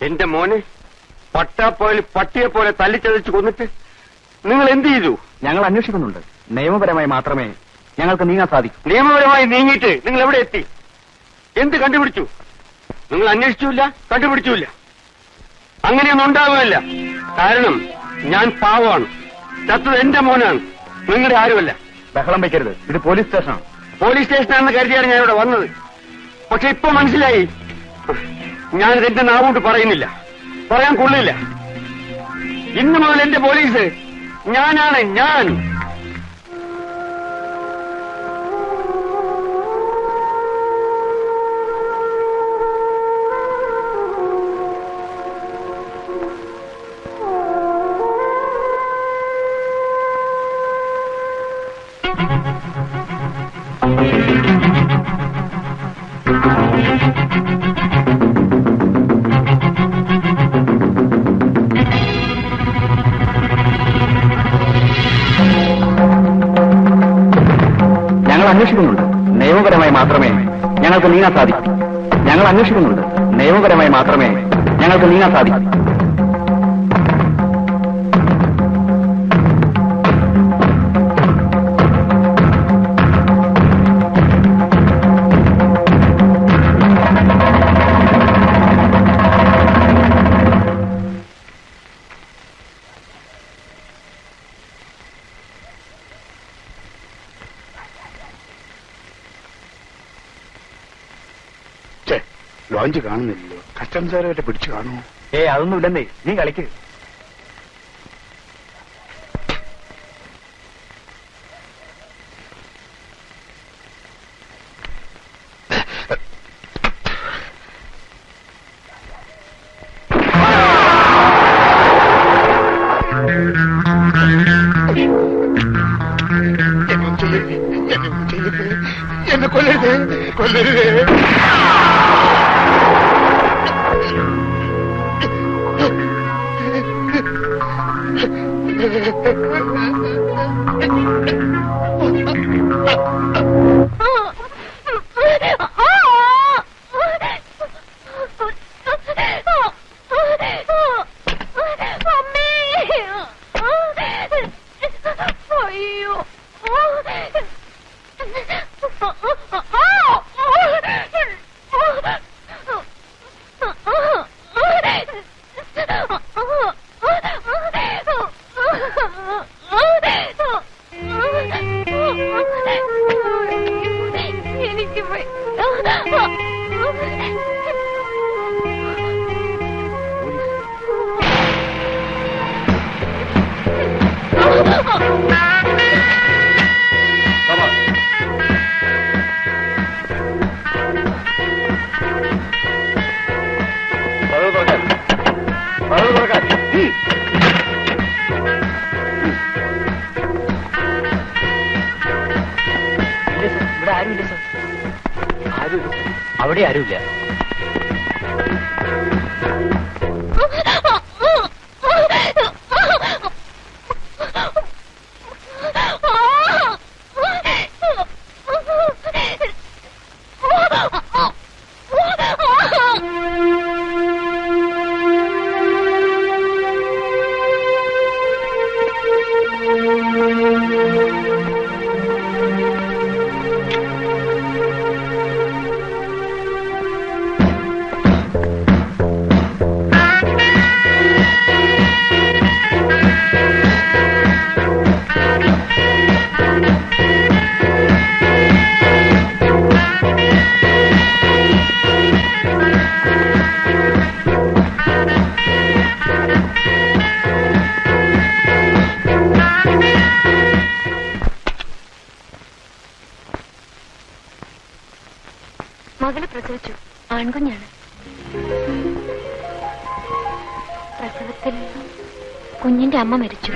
എന്റെ മോനെ പട്ടാപ്പോയിൽ പട്ടിയെ പോലെ തല്ലിച്ചതച്ച് കൊന്നിട്ട് നിങ്ങൾ എന്ത് ചെയ്തു? ഞങ്ങൾ അന്വേഷിക്കുന്നുണ്ട്. നിയമപരമായി മാത്രമേ ഞങ്ങൾക്ക് നീങ്ങാൻ സാധിക്കൂ. നിയമപരമായി നീങ്ങിയിട്ട് നിങ്ങൾ എവിടെ എത്തി? എന്ത് കണ്ടുപിടിച്ചു? നിങ്ങൾ അന്വേഷിച്ചില്ല, കണ്ടുപിടിച്ചില്ല. അങ്ങനെയൊന്നും ഉണ്ടാവുകയില്ല. കാരണം ഞാൻ പാവമാണ്. ചത്തത് എന്റെ മോനാണ്, നിങ്ങളുടെ ആരുമല്ല. ബഹളം വയ്ക്കരുത്, ഇത് പോലീസ് സ്റ്റേഷനാണ്. പോലീസ് സ്റ്റേഷനാണെന്ന് കരുതിയാണ് ഞാൻ ഇവിടെ വന്നത്. പക്ഷെ ഇപ്പൊ മനസ്സിലായി, ഞാനിത് എന്റെ നാവുകൊണ്ട് പറയുന്നില്ല, പറയാൻ കൊള്ളില്ല. ഇന്നു മുതൽ എന്റെ പോലീസ് ഞാനാണ്, ഞാൻ. അന്വേഷിക്കുന്നുണ്ട്. നിയമപരമായി മാത്രമേ ഞങ്ങൾക്ക് നീങ്ങാൻ സാധിക്കൂ. ഞങ്ങൾ അന്വേഷിക്കുന്നുണ്ട്. നിയമപരമായി മാത്രമേ ഞങ്ങൾക്ക് നീങ്ങാൻ സാധിക്കൂ. ലോഞ്ച് കാണുന്നില്ലല്ലോ. കസ്റ്റംസുകാരെ പിടിച്ചു കാണുമോ? അതൊന്നുമില്ലെന്നേ, നീ കളിക്ക്. എന്നെ കൊല്ലരുത്, കൊല്ലരുത്. അവിടെ ആരുമില്ല. മകള് പ്രസവിച്ചു. ആൺകുഞ്ഞാണ്. പ്രസവത്തിൽ കുഞ്ഞിന്റെ അമ്മ മരിച്ചു.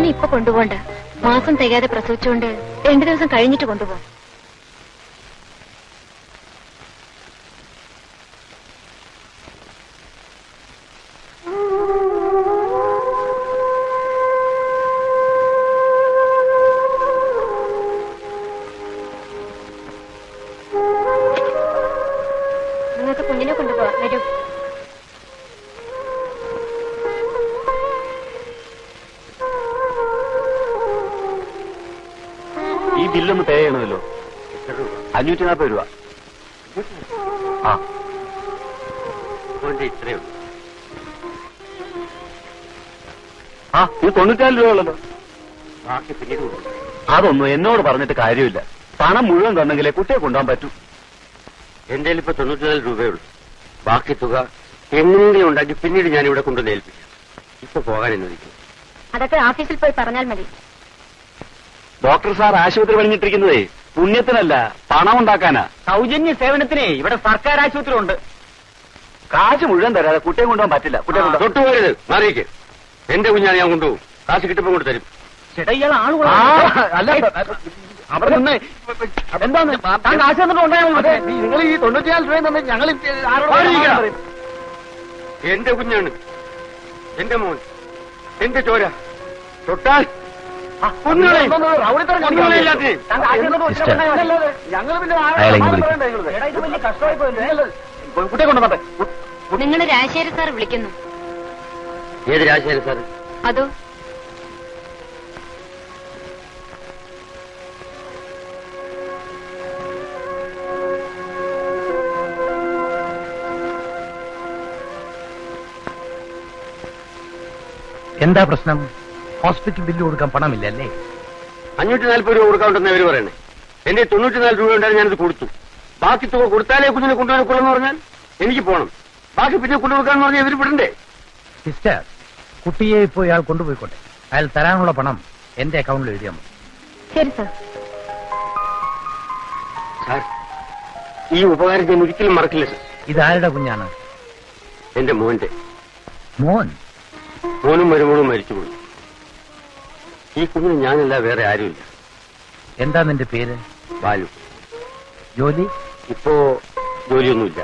കുഞ്ഞിനെ ഇപ്പൊ കൊണ്ടുപോണ്ട. മാസം തികയാതെ പ്രസവിച്ചുകൊണ്ട് 2 ദിവസം കഴിഞ്ഞിട്ട് കൊണ്ടുപോകും. നിങ്ങൾക്ക് കുഞ്ഞിനെ കൊണ്ടുപോവാം. വരൂ. ഈ ബില്ലൊന്ന് പേ ചെയ്യണമല്ലോ. 540 രൂപ. ആ ഇത്രയും ആ ഇത് 94 രൂപ ഉള്ളല്ലോ. ബാക്കി പിന്നീട് കൊടുക്കും. അതൊന്നും എന്നോട് പറഞ്ഞിട്ട് കാര്യമില്ല. പണം മുഴുവൻ തന്നെങ്കിലേ കുട്ടിയെ കൊണ്ടുപോകാൻ പറ്റൂ. എന്റെ ഇപ്പൊ 94 രൂപയുള്ളൂ. ബാക്കി തുക എങ്ങനെയും ഉണ്ടാക്കി പിന്നീട് ഞാൻ ഇവിടെ കൊണ്ടുവന്ന് ഏൽപ്പിക്കാം. ഇപ്പൊ പോകാൻ അനുവദിക്കും. അതൊക്കെ ഓഫീസിൽ പോയി പറഞ്ഞാൽ മതി. ഡോക്ടർ സാർ ആശുപത്രി പണിഞ്ഞിട്ടിരിക്കുന്നതേ പുണ്യത്തിനല്ല, പണം ഉണ്ടാക്കാനാ. സൗജന്യ സേവനത്തിനെ ഇവിടെ സർക്കാർ ആശുപത്രി ഉണ്ട്. കാശ് മുഴുവൻ തരാതെ കുട്ടിയെ കൊണ്ടുപോകാൻ പറ്റില്ല. കുട്ടിയെ കൊണ്ടുപോകാൻ തൊട്ടുപോയത് മാറിയിക്ക്. എന്റെ കുഞ്ഞാണ് ഞാൻ കൊണ്ടുപോകും. കാശ് കിട്ടുമ്പോൾ കൊണ്ട് തരും. ചേട്ടാ ഇയാൾ ആളുകൾ അല്ല അവിടെ നിന്ന് എന്താണ് താൻ കാശ് തന്നിട്ടുണ്ടായാൽ നിങ്ങൾ ഈ 94 രൂപ തന്നെ ഞങ്ങൾ മാറിയിരിക്കണം. എന്റെ കുഞ്ഞാണ്, എന്റെ മോൻ, എന്റെ ചോര. തൊട്ടാൽ അയാളെ ഇത് വലിയ കഷ്ടമായി പോയല്ലേ. കുട്ടിയെ കൊണ്ടുവന്നേ. നിങ്ങൾ രാജശേഖര സാർ വിളിക്കുന്നു. ഏത് രാജശേഖരൻ സാർ? അതോ എന്താ പ്രശ്നം? ഹോസ്പിറ്റൽ ബില്ല് കൊടുക്കാൻ പണമില്ലല്ലേ? 540 രൂപ കൊടുക്കാണ്ടെന്ന് അവര് പറയണേ. എന്റെ 94 രൂപ ഉണ്ടായിരുന്നു, ഞാനത് കൊടുത്തു. ബാക്കി തുക കൊടുത്താലേ കുഞ്ഞിനെ കൊണ്ടുപോകാൻ പറഞ്ഞാൽ എനിക്ക് പോകണം. ബാക്കി പിന്നെ കൊണ്ടുകൊടുക്കാന്ന് പറഞ്ഞാൽ ഇവര് വിടണ്ടേ? സിസ്റ്റർ, കുട്ടിയെ ഇപ്പോൾ ഇയാൾ കൊണ്ടുപോയിക്കോട്ടെ. അയാൾ തരാനുള്ള പണം എന്റെ അക്കൗണ്ടിൽ എഴുതിയാൽ മതി. ശരി സാർ. സാർ, ഈ ഉപകാരം ഞാൻ ഒരിക്കലും മറക്കില്ല സാർ. ഇതാരുടെ കുഞ്ഞാണ്? എന്റെ മോന്റെ. മോൻ? മോനും മരുമോളും മരിച്ചുപോയി. ഈ കുഞ്ഞിന് ഞാനല്ല, വേറെ ആരുമില്ല. എന്താ നിന്റെ പേര്? ബാലു. ജോലി? ഇപ്പോ ജോലിയൊന്നുമില്ല.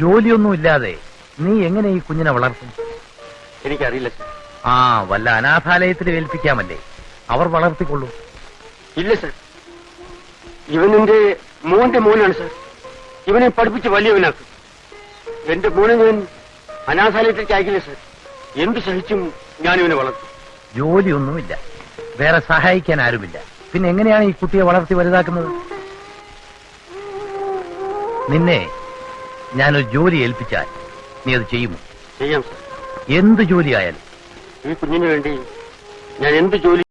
ജോലിയൊന്നുമില്ലാതെ നീ എങ്ങനെ ഈ കുഞ്ഞിനെ വളർത്തും? എനിക്കറിയില്ല സാർ. ആ, വല്ല അനാഥാലയത്തിൽ ഏൽപ്പിക്കാമല്ലേ, അവർ വളർത്തിക്കൊള്ളൂ. ഇല്ല സാർ, ഇവനെന്റെ മോന്റെ മോനാണ് സാർ. ഇവനെ പഠിപ്പിച്ച് വലിയവനാക്കും. എന്റെ മോനെ ഞാൻ അനാഥാലയത്തിലേക്ക് അയക്കില്ല സാർ. എന്ത് സഹിച്ചും ഞാനിവനെ വളർത്തും. ജോലിയൊന്നുമില്ല, വേറെ സഹായിക്കാൻ ആരുമില്ല, പിന്നെ എങ്ങനെയാണ് ഈ കുട്ടിയെ വളർത്തി വലുതാക്കുന്നത്? നിന്നെ ഞാനൊരു ജോലി ഏൽപ്പിച്ചാൽ നീ അത് ചെയ്യുമോ? ചെയ്യാം സാർ. എന്ത് ജോലിയായാലും. ഈ കുഞ്ഞിന് വേണ്ടി ഞാൻ എന്ത് ജോലി